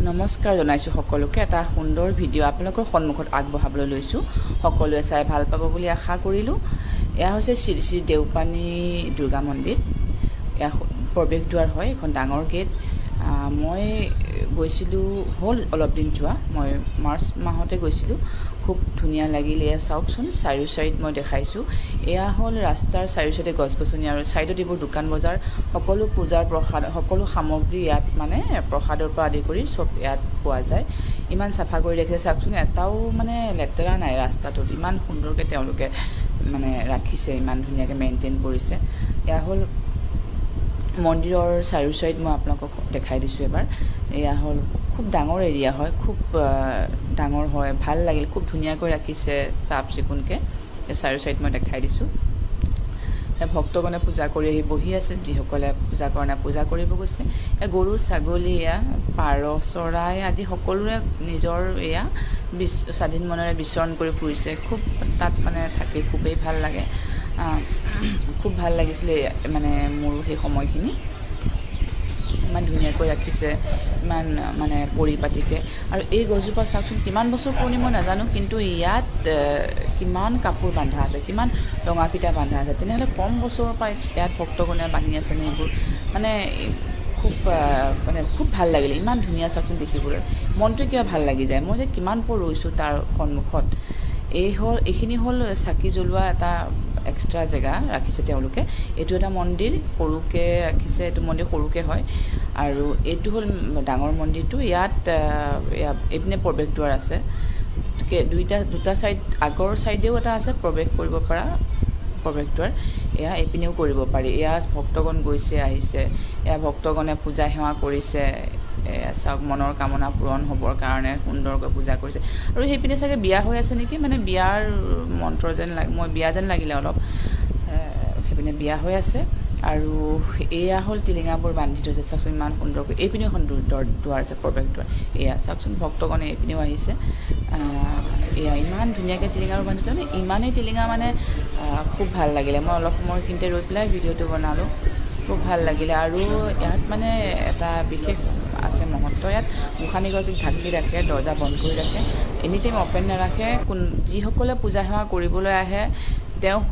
নমস্কাৰ জনাইছোঁ সকলোকে এটা সুন্দৰ ভিডিঅ' আপোনালোকৰ সন্মুখত আগবঢ়াবলৈ লৈছোঁ সকলোৱে চাই ভাল পাব বুলি আশা কৰিলোঁ এয়া হৈছে শ্ৰী শ্ৰী দেওপানী দুৰ্গা মন্দিৰ এয়া প্ৰৱেশ দুৱাৰ হয় এখন ডাঙৰ গেট মই গৈছিলোঁ হ'ল অলপ দিন যোৱা মই মাৰ্চ মাহতে গৈছিলোঁ খুব ধুনীয়া লাগিল এয়া চাওকচোন চাৰিও চাইড মই দেখাইছোঁ এয়া হ'ল ৰাস্তাৰ চাৰিও চাইডে গছ গছনি আৰু চাইডত এইবোৰ দোকান বজাৰ সকলো পূজাৰ প্ৰসাদ সকলো সামগ্ৰী ইয়াত মানে প্ৰসাদৰ পৰা আদি কৰি চব ইয়াত পোৱা যায় ইমান চাফা কৰি ৰাখিছে চাওকচোন এটাও মানে লেতেৰা নাই ৰাস্তাটোত ইমান সুন্দৰকৈ তেওঁলোকে মানে ৰাখিছে ইমান ধুনীয়াকৈ মেইনটেইন কৰিছে এয়া হ'ল মন্দিৰৰ চাৰিও চাইড মই আপোনালোকক দেখাই দিছোঁ এবাৰ এয়া হ'ল খুব ডাঙৰ এৰিয়া হয় খুব ডাঙৰ হয় ভাল লাগিল খুব ধুনীয়াকৈ ৰাখিছে চাফ চিকুণকৈ চাৰিও চাইড মই দেখাই দিছোঁ ভক্তগণে পূজা কৰি আহি বহি আছে যিসকলে পূজা কৰা নাই পূজা কৰিব গৈছে গৰু ছাগলী এয়া পাৰ চৰাই আদি সকলোৰে নিজৰ এয়া স্বাধীন মনেৰে বিচৰণ কৰি ফুৰিছে খুব তাত মানে থাকি খুবেই ভাল লাগে খুব ভাল লাগিছিলে মানে মোৰ সেই সময়খিনি ইমান ধুনীয়াকৈ ৰাখিছে ইমান মানে পৰিপাটিকৈ আৰু এই গছজোপা চাওকচোন কিমান বছৰ পুৰণি মই নাজানো কিন্তু ইয়াত কিমান কাপোৰ বান্ধা আছে কিমান ৰঙাপিঠা বান্ধা আছে তেনেহ'লে কম বছৰৰ পৰা ইয়াত ভক্তগণে বান্ধি আছে নে এইবোৰ মানে খুব ভাল লাগিলে ইমান ধুনীয়া চাওকচোন দেখিবলৈ মনটো কিবা ভাল লাগি যায় মই যে কিমান পৰ ৰৈছোঁ তাৰ সন্মুখত এইখিনি হ'ল চাকি জ্বলোৱা এটা এক্সট্ৰা জেগা ৰাখিছে তেওঁলোকে এইটো এটা মন্দিৰ সৰুকৈ ৰাখিছে এইটো মন্দিৰ সৰুকৈ হয় আৰু এইটো হ'ল ডাঙৰ মন্দিৰটো ইয়াত এইপিনে প্ৰৱেশ দুৱাৰ আছে দুটা চাইড আগৰ চাইডেও এটা আছে প্ৰৱেশ কৰিব পৰা প্ৰৱেশ দুৱাৰ এয়া এইপিনেও কৰিব পাৰি এয়া ভক্তগণ গৈছে আহিছে এয়া ভক্তগণে পূজা সেৱা কৰিছে চাওক মনৰ কামনা পূৰণ হ'বৰ কাৰণে সুন্দৰকৈ পূজা কৰিছে আৰু সেইপিনে চাগে বিয়া হৈ আছে নেকি মানে বিয়াৰ মন্ত্ৰ যেন মই বিয়া যেন লাগিলে অলপ সেইপিনে বিয়া হৈ আছে আৰু এয়া হ'ল টিলিঙাবোৰ বান্ধি থৈছে চাওকচোন ইমান সুন্দৰকৈ এইপিনেও এখন দুৱাৰ আছে প্ৰৱেশ দুৱাৰ এয়া চাওকচোন ভক্তগণে এইপিনেও আহিছে এয়া ইমান ধুনীয়াকৈ টিলিঙাবোৰ বান্ধিছে মানে ইমানেই টিলিঙা মানে খুব ভাল লাগিলে মই অলপ সময়খিনিতে ৰৈ পেলাই ভিডিঅ'টো বনালোঁ খুব ভাল লাগিলে আৰু ইয়াত মানে এটা বিশেষ আছে মহত্ব ইয়াত গোসাঁনীগৰাকীক ঢাকি ৰাখে দৰ্জা বন্ধ কৰি ৰাখে এনি টাইম অ'পেন নাৰাখে যিসকলে পূজা সেৱা কৰিবলৈ আহে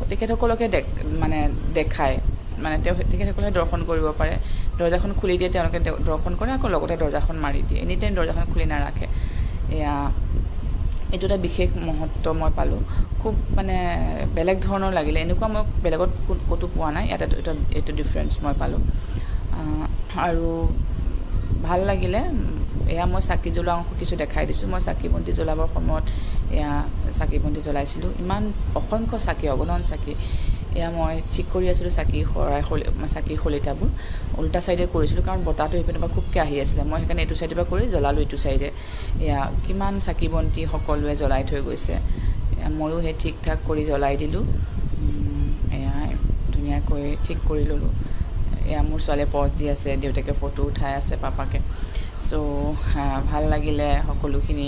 তেখেতসকলকে দেখায় মানে তেখেতসকলে দৰ্শন কৰিব পাৰে দৰ্জাখন খুলি দিয়ে তেওঁলোকে দৰ্শন কৰে আকৌ লগতে দৰ্জাখন মাৰি দিয়ে এনি টাইম দৰ্জাখন খুলি নাৰাখে এয়া এইটো এটা বিশেষ মহত্ব মই পালোঁ খুব মানে বেলেগ ধৰণৰ লাগিলে এনেকুৱা মই বেলেগত ক'তো পোৱা নাই ইয়াত এইটো ডিফাৰেঞ্চ মই পালোঁ আৰু ভাল লাগিলে এয়া মই চাকি জ্বলোৱা অংশ কিছু দেখাই দিছোঁ মই চাকি বন্তি জ্বলাবৰ সময়ত এয়া চাকি বন্তি জ্বলাইছিলোঁ ইমান অসংখ্য চাকি অগণন চাকি এয়া মই ঠিক কৰি আছিলোঁ চাকিৰ শলিতাবোৰ উল্টা চাইডে কৰিছিলোঁ কাৰণ বতাহটো সেইপিনৰ পৰা খুবকৈ আহি আছিলে মই সেইকাৰণে এইটো চাইডৰ পৰা কৰি জ্বলালোঁ এইটো চাইডে এয়া কিমান চাকি বন্তি সকলোৱে জ্বলাই থৈ গৈছে ময়ো সেই ঠিক ঠাক কৰি জ্বলাই দিলোঁ এয়া ধুনীয়াকৈ ঠিক কৰি ল'লোঁ এয়া মোৰ ছোৱালীয়ে পজ দি আছে দেউতাকে ফটো উঠাই আছে পাপাকে চ' ভাল লাগিলে সকলোখিনি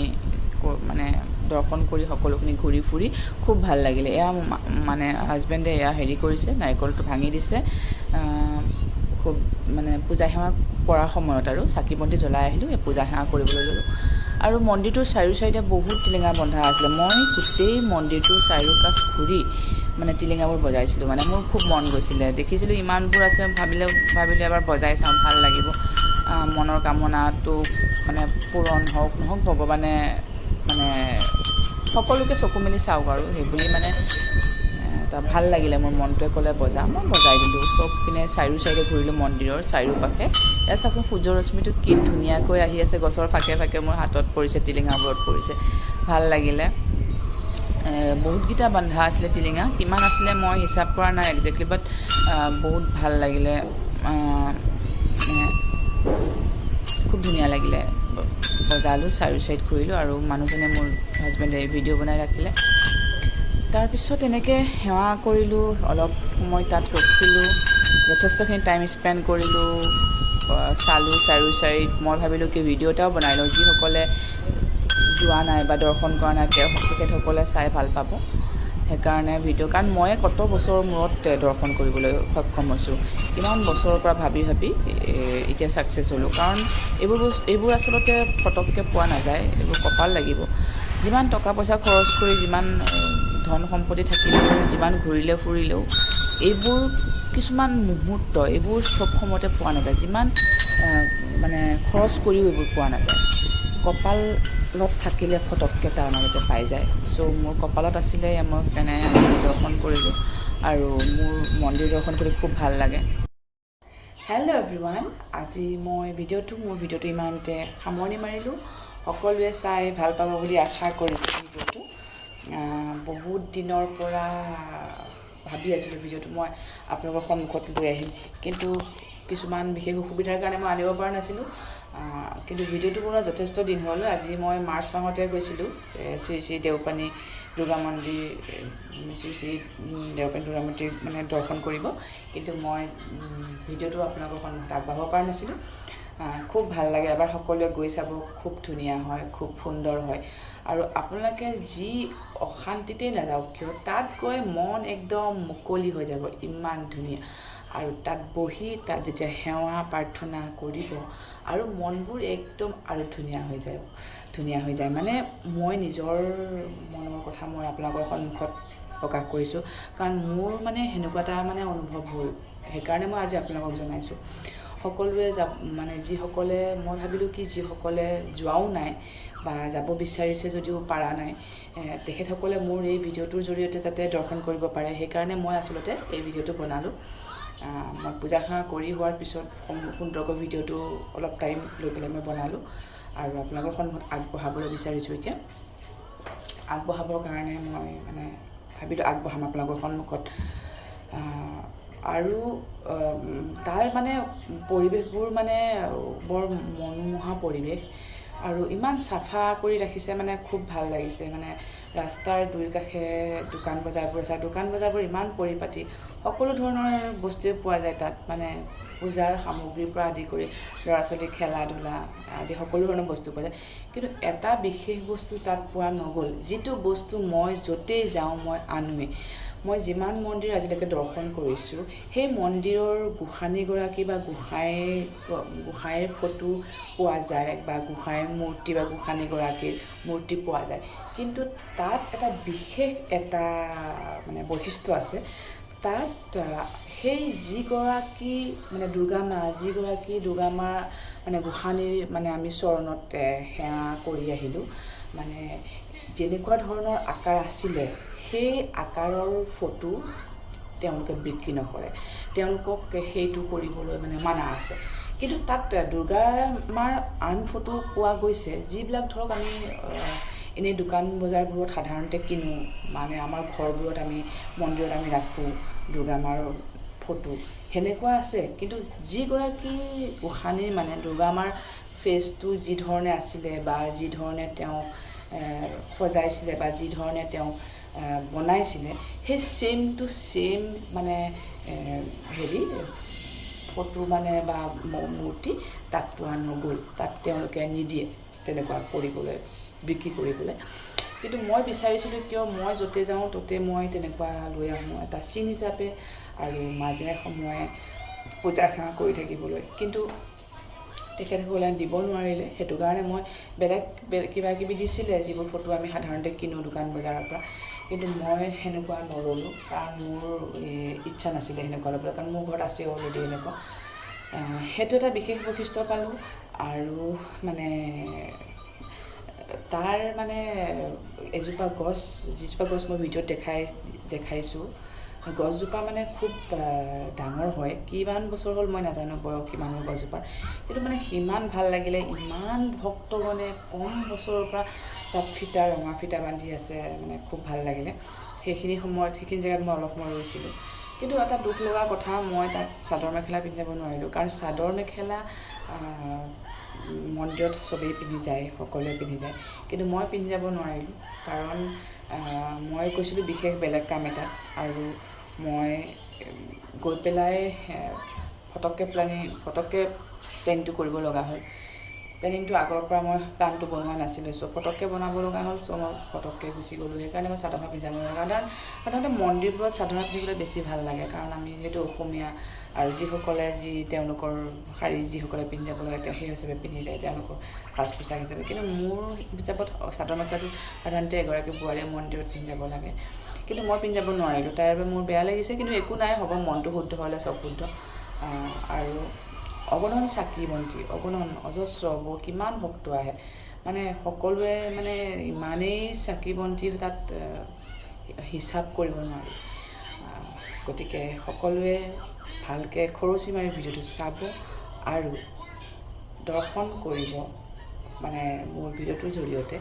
মানে দৰ্শন কৰি সকলোখিনি ঘূৰি ফুৰি খুব ভাল লাগিলে এয়া মানে হাজবেণ্ডে এয়া হেৰি কৰিছে নাৰিকলটো ভাঙি দিছে খুব মানে পূজা সেৱা কৰাৰ সময়ত আৰু চাকি বন্তি জ্বলাই আহিলোঁ এই পূজা সেৱা কৰিবলৈ ল'লোঁ আৰু মন্দিৰটোৰ চাৰিও চাইডে বহুত টিলিঙা বন্ধা আছিলে মই গোটেই মন্দিৰটোৰ চাৰিওকাষ ঘূৰি মানে টিলিঙাবোৰ বজাইছিলোঁ মানে মোৰ খুব মন গৈছিলে দেখিছিলোঁ ইমানবোৰ আছে ভাবিলোঁ এবাৰ বজাই চাওঁ ভাল লাগিব মনৰ কামনাটো মানে পূৰণ হওক নহওক ভগৱানে মানে সকলোকে চকু মেলি চাওক আৰু সেইবুলি মানে এটা ভাল লাগিলে মোৰ মনটোৱে ক'লে বজা মই বজাই দিলোঁ চব পিনে চাৰিও চাইডে ঘূৰিলোঁ মন্দিৰৰ চাৰিওপাশে এয়া চাওকচোন সূৰ্য ৰশ্মিটো কি ধুনীয়াকৈ আহি আছে গছৰ ফাকে ফাকে মোৰ হাতত পৰিছে টিলিঙাবোৰত পৰিছে ভাল লাগিলে বহুতকেইটা বন্ধা আছিলে টিলিঙা কিমান আছিলে মই হিচাপ কৰা নাই একজেক্টলি বাট বহুত ভাল লাগিলে খুব ধুনীয়া লাগিলে বজালোঁ চাৰিও চাইড ঘূৰিলোঁ আৰু মানুহজনে মোৰ হাজবেণ্ডে ভিডিঅ' বনাই ৰাখিলে তাৰপিছত এনেকৈ সেৱা কৰিলোঁ অলপ সময় তাত ৰখিলোঁ যথেষ্টখিনি টাইম স্পেণ্ড কৰিলোঁ চালোঁ চাৰিও চাইড মই ভাবিলোঁ কি ভিডিঅ' এটাও বনাই লওঁ যিসকলে যোৱা নাই বা দৰ্শন কৰা নাই তেখেতসকলে চাই ভাল পাব সেইকাৰণে ভিডিঅ' কাৰণ মই কত বছৰৰ মূৰত দৰ্শন কৰিবলৈ সক্ষম হৈছোঁ কিমান বছৰৰ পৰা ভাবি এতিয়া ছাকচেছ হ'লোঁ কাৰণ এইবোৰ আচলতে ফটককৈ পোৱা নাযায় এইবোৰ কপাল লাগিব যিমান টকা পইচা খৰচ কৰি যিমান ধন সম্পত্তি থাকিলেও যিমান ঘূৰিলে ফুৰিলেও এইবোৰ কিছুমান মুহূৰ্ত এইবোৰ চব সময়তে পোৱা নাযায় যিমান মানে খৰচ কৰিও এইবোৰ পোৱা নাযায় কপালত থাকিলে ফটককৈ তাৰ মাজতে পাই যায় চ' মোৰ কপালত আছিলে মই সেইকাৰণে দৰ্শন কৰিলোঁ আৰু মোৰ মন্দিৰ দৰ্শন কৰি খুব ভাল লাগে হেল্ল' এভৰিৱান আজি মই মোৰ ভিডিঅ'টো ইমানতে সামৰণি মাৰিলোঁ সকলোৱে চাই ভাল পাব বুলি আশা কৰিছোঁ ভিডিঅ'টো বহুত দিনৰ পৰা ভাবি আছিলোঁ ভিডিঅ'টো মই আপোনালোকৰ সন্মুখত লৈ আহিম কিন্তু কিছুমান বিশেষ অসুবিধাৰ কাৰণে মই আনিব পৰা নাছিলোঁ কিন্তু ভিডিঅ'টো বনোৱা যথেষ্ট দিন হ'ল আজি মই মাৰ্চ মাহতে গৈছিলোঁ শ্ৰী শ্ৰী দেওপানী দুৰ্গা মন্দিৰ মানে দৰ্শন কৰিব কিন্তু মই ভিডিঅ'টো আপোনালোকৰ সন্মুখত আগবঢ়াব পৰা নাছিলোঁ খুব ভাল লাগে এবাৰ সকলোৱে গৈ চাব খুব ধুনীয়া হয় খুব সুন্দৰ হয় আৰু আপোনালোকে যি অশান্তিতেই নাযাওক কিয় তাত গৈ মন একদম মুকলি হৈ যাব ইমান ধুনীয়া আৰু তাত বহি তাত যেতিয়া সেৱা প্ৰাৰ্থনা কৰিব আৰু মনবোৰ একদম আৰু ধুনীয়া হৈ যায় মানে মই নিজৰ মনৰ কথা মই আপোনালোকৰ সন্মুখত প্ৰকাশ কৰিছোঁ কাৰণ মোৰ মানে সেনেকুৱা এটা মানে অনুভৱ হ'ল সেইকাৰণে মই আজি আপোনালোকক জনাইছোঁ সকলোৱে মানে যিসকলে মই ভাবিলোঁ কি যিসকলে যোৱাও নাই বা যাব বিচাৰিছে যদিও পাৰা নাই তেখেতসকলে মোৰ এই ভিডিঅ'টোৰ জৰিয়তে যাতে দৰ্শন কৰিব পাৰে সেইকাৰণে মই আচলতে এই ভিডিঅ'টো বনালোঁ মই পূজা সেৱা কৰি হোৱাৰ পিছত সুন্দৰকৈ ভিডিঅ'টো অলপ টাইম লৈ পেলাই মই বনালোঁ আৰু আপোনালোকৰ সন্মুখত আগবঢ়াবলৈ বিচাৰিছোঁ এতিয়া আগবঢ়াবৰ কাৰণে মই মানে ভাবিলোঁ আগবঢ়াম আপোনালোকৰ সন্মুখত আৰু তাৰ মানে পৰিৱেশবোৰ মানে বৰ মনোমোহা পৰিৱেশ আৰু ইমান চাফা কৰি ৰাখিছে মানে খুব ভাল লাগিছে মানে ৰাস্তাৰ দুই কাষে দোকান বজাৰবোৰ আছে দোকান বজাৰবোৰ ইমান পৰিপাটি সকলো ধৰণৰ বস্তুৱে পোৱা যায় তাত মানে পূজাৰ সামগ্ৰীৰ পৰা আদি কৰি ল'ৰা ছোৱালী খেলা ধূলা আদি সকলো ধৰণৰ বস্তু পোৱা যায় কিন্তু এটা বিশেষ বস্তু তাত পোৱা নগ'ল যিটো বস্তু মই য'তেই যাওঁ মই আনোৱেই মই যিমান মন্দিৰ আজিলৈকে দৰ্শন কৰিছোঁ সেই মন্দিৰৰ গোসানীগৰাকী বা গোসাঁইৰ ফটো পোৱা যায় বা গোসাঁইৰ মূৰ্তি বা গোসানীগৰাকীৰ মূৰ্তি পোৱা যায় কিন্তু তাত এটা বিশেষ এটা মানে বৈশিষ্ট্য আছে তাত সেই যিগৰাকী মানে যিগৰাকী দুৰ্গা মা মানে গোসানীৰ মানে আমি চৰণত সেৱা কৰি আহিলোঁ মানে যেনেকুৱা ধৰণৰ আকাৰ আছিলে সেই আকাৰৰ ফটো তেওঁলোকে বিক্ৰী নকৰে তেওঁলোকক সেইটো কৰিবলৈ মানে মানা আছে কিন্তু তাত দুৰ্গা মাৰ আন ফটো পোৱা গৈছে যিবিলাক ধৰক আমি এনেই দোকান বজাৰবোৰত সাধাৰণতে কিনো মানে আমাৰ ঘৰবোৰত আমি মন্দিৰত আমি ৰাখোঁ দুৰ্গা মাৰ ফটো সেনেকুৱা আছে কিন্তু যিগৰাকী গোসানীৰ মানে দুৰ্গা মাৰ ফেচটো যি ধৰণে আছিলে বা যি ধৰণে তেওঁক সজাইছিলে বা যি ধৰণে তেওঁক বনাইছিলে সেই ছেম মানে ফটো মানে বা মূৰ্তি তাত পোৱা নগ'ল তাত তেওঁলোকে নিদিয়ে তেনেকুৱা কৰিবলৈ বিক্ৰী কৰিবলৈ কিন্তু মই বিচাৰিছিলোঁ কিয় মই য'তে যাওঁ ত'তে মই তেনেকুৱা লৈ আহোঁ এটা চিন হিচাপে আৰু মাজে সময়ে পূজা সেৱা কৰি থাকিবলৈ কিন্তু তেখেতসকলে দিব নোৱাৰিলে সেইটো কাৰণে মই বেলেগ কিবা কিবি দিছিলে যিবোৰ ফটো আমি সাধাৰণতে কিনো দোকান বজাৰৰ পৰা কিন্তু মই সেনেকুৱা নল'লোঁ কাৰণ মোৰ ইচ্ছা নাছিলে সেনেকুৱা ল'বলৈ কাৰণ মোৰ ঘৰত আছে অলৰেডি এনেকুৱা সেইটো এটা বিশেষ বৈশিষ্ট্য পালোঁ আৰু মানে তাৰ মানে যিজোপা গছ মই ভিডিঅ'ত দেখাইছোঁ গছজোপা মানে খুব ডাঙৰ হয় কিমান বছৰ হ'ল মই নাজানো বয়স কিমান হ'ল গছজোপাৰ কিন্তু মানে সিমান ভাল লাগিলে ইমান ভক্তগণে কম বছৰৰ পৰা তাত ৰঙা ফিটা বান্ধি আছে মানে খুব ভাল লাগিলে সেইখিনি জেগাত মই অলপ সময় ৰৈছিলোঁ কিন্তু এটা দুখ লগা কথা মই তাত চাদৰ মেখেলা পিন্ধি যাব নোৱাৰিলোঁ কাৰণ চাদৰ মেখেলা মন্দিৰত চবেই পিন্ধি যায় সকলোৱে পিন্ধি যায় কিন্তু মই পিন্ধি যাব নোৱাৰিলোঁ কাৰণ মই কৈছিলোঁ বিশেষ বেলেগ কাম এটাত আৰু মই গৈ পেলাই ফটককৈ প্লেনটো কৰিব লগা হ'ল প্লেনিংটো আগৰ পৰা মই প্লানটো বনোৱা নাছিলোঁ চ' পটককৈ বনাব লগা হ'ল চ' মই পটককৈ গুচি গ'লোঁ সেইকাৰণে মই চাদৰ মেখেলা পিন্ধিব লগা সাধাৰণতে মন্দিৰবোৰত চাদৰ মেখেলা পিন্ধিলে বেছি ভাল লাগে কাৰণ আমি যিহেতু অসমীয়া আৰু যিসকলে তেওঁলোকৰ শাৰী যিসকলে পিন্ধি যাব লাগে সেই হিচাপে পিন্ধি যায় তেওঁলোকৰ সাজ পোছাক হিচাপে কিন্তু মোৰ হিচাপত চাদৰ মেখেলাটো সাধাৰণতে এগৰাকী বোৱাৰীয়ে মন্দিৰত পিন্ধি যাব লাগে কিন্তু মই পিন্ধি যাব নোৱাৰিলোঁ তাৰ বাবে মোৰ বেয়া লাগিছে কিন্তু একো নাই হ'ব মনটো শুদ্ধ হ'লে চব শুদ্ধ আৰু অগণন চাকি বন্তি অগণন অজস্ৰ কিমান ভক্ত আহে মানে সকলোৱে মানে ইমানেই চাকি বন্তি তাত হিচাপ কৰিব নোৱাৰি গতিকে সকলোৱে ভালকৈ খৰচি মাৰি ভিডিঅ'টো চাব আৰু দৰ্শন কৰিব মানে মোৰ ভিডিঅ'টোৰ জৰিয়তে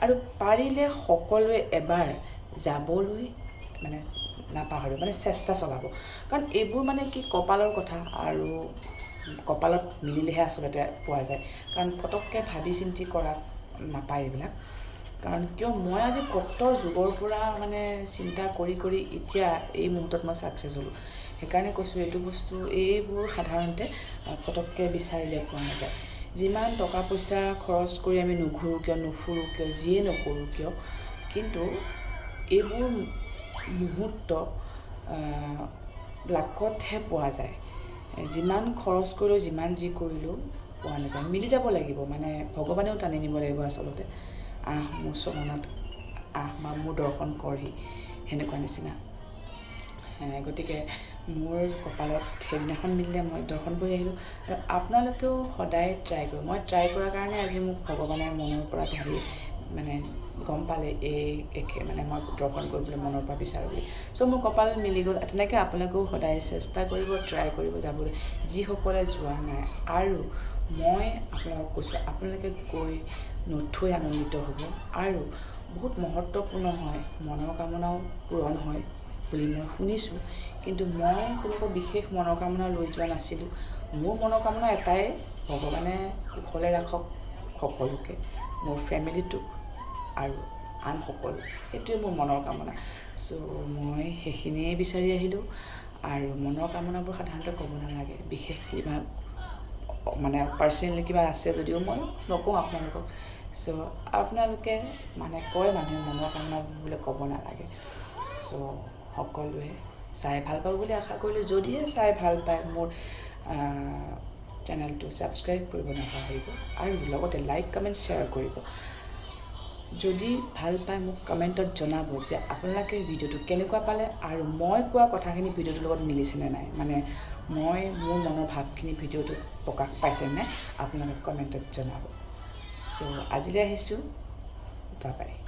আৰু পাৰিলে সকলোৱে এবাৰ যাবলৈ মানে নাপাহৰিব মানে চেষ্টা চলাব কাৰণ এইবোৰ মানে কি কপালৰ কথা আৰু কপালত মিলিলেহে আচলতে পোৱা যায় কাৰণ পটককৈ ভাবি চিন্তি কৰা নাপায় এইবিলাক কাৰণ কিয় মই আজি কত যুগৰ পৰা মানে চিন্তা কৰি কৰি এতিয়া এই মুহূৰ্তত মই ছাকচেছ হ'লোঁ সেইকাৰণে কৈছোঁ এইটো বস্তু এইবোৰ সাধাৰণতে পটককৈ বিচাৰিলে পোৱা নাযায় যিমান টকা পইচা খৰচ কৰি আমি নুঘূৰোঁ কিয় নুফুৰোঁ কিয় যিয়ে নকৰোঁ কিয় কিন্তু এইবোৰ মুহূৰ্ত লাকতহে পোৱা যায় যিমান খৰচ কৰিলেও যিমান যি কৰিলেও পোৱা নাযায় মিলি যাব লাগিব মানে ভগৱানেও টানি নিব লাগিব আচলতে মোৰ চৰণত মোৰ দৰ্শন কৰহি সেনেকুৱা নিচিনা গতিকে মোৰ কপালত সেইদিনাখন মিলিলে মই দৰ্শন কৰি আহিলোঁ আৰু আপোনালোকেও সদায় ট্ৰাই কৰিব মই ট্ৰাই কৰাৰ কাৰণে আজি মোক ভগৱানে মনৰ পৰা ভাবি মানে গম পালে মানে মই দৰ্শন কৰিবলৈ মনৰ পৰা বিচাৰোঁ বুলি চ' মোৰ কপাল মিলি গ'ল তেনেকৈ আপোনালোকেও সদায় চেষ্টা কৰিব ট্ৰাই কৰিব যাবলৈ যিসকলে যোৱা নাই আৰু মই আপোনালোকক কৈছোঁ আপোনালোকে গৈ নথৈ আনন্দিত হ'ব আৰু বহুত মহত্বপূৰ্ণ হয় মনৰ কামনাও পূৰণ হয় বুলি মই শুনিছোঁ কিন্তু মই কোনোবা বিশেষ মনৰ কামনা লৈ যোৱা নাছিলোঁ মোৰ মনৰ কামনা এটাই ভগৱানে কুশলে ৰাখক সকলোকে মোৰ ফেমিলিটোক আৰু আন সকলো সেইটোৱে মোৰ মনৰ কামনা চ' মই সেইখিনিয়ে বিচাৰি আহিলোঁ আৰু মনৰ কামনাবোৰ সাধাৰণতে ক'ব নালাগে বিশেষ কিবা মানে পাৰ্চনেলি কিবা আছে যদিও মই নকওঁ আপোনালোকক চ' আপোনালোকে মানে কয় মানুহে মনৰ কামনা বুলি ক'ব নালাগে চ' সকলোৱে চাই ভাল পাব বুলি আশা কৰিলোঁ যদিহে চাই ভাল পায় মোৰ চেনেলটো ছাবস্ক্ৰাইব কৰিব নাপাহৰিব আৰু লগতে লাইক কমেণ্ট শ্বেয়াৰ কৰিব যদি ভাল পায় মোক কমেণ্টত জনাব যে আপোনালোকে ভিডিঅ'টো কেনেকুৱা পালে আৰু মই কোৱা কথাখিনি ভিডিঅ'টোৰ লগত মিলিছেনে নাই মানে মই মোৰ মনৰ ভাৱখিনি ভিডিঅ'টোত প্ৰকাশ পাইছেনে নাই আপোনালোকে কমেণ্টত জনাব চ' আজিলৈ আহিছোঁ বাই বাই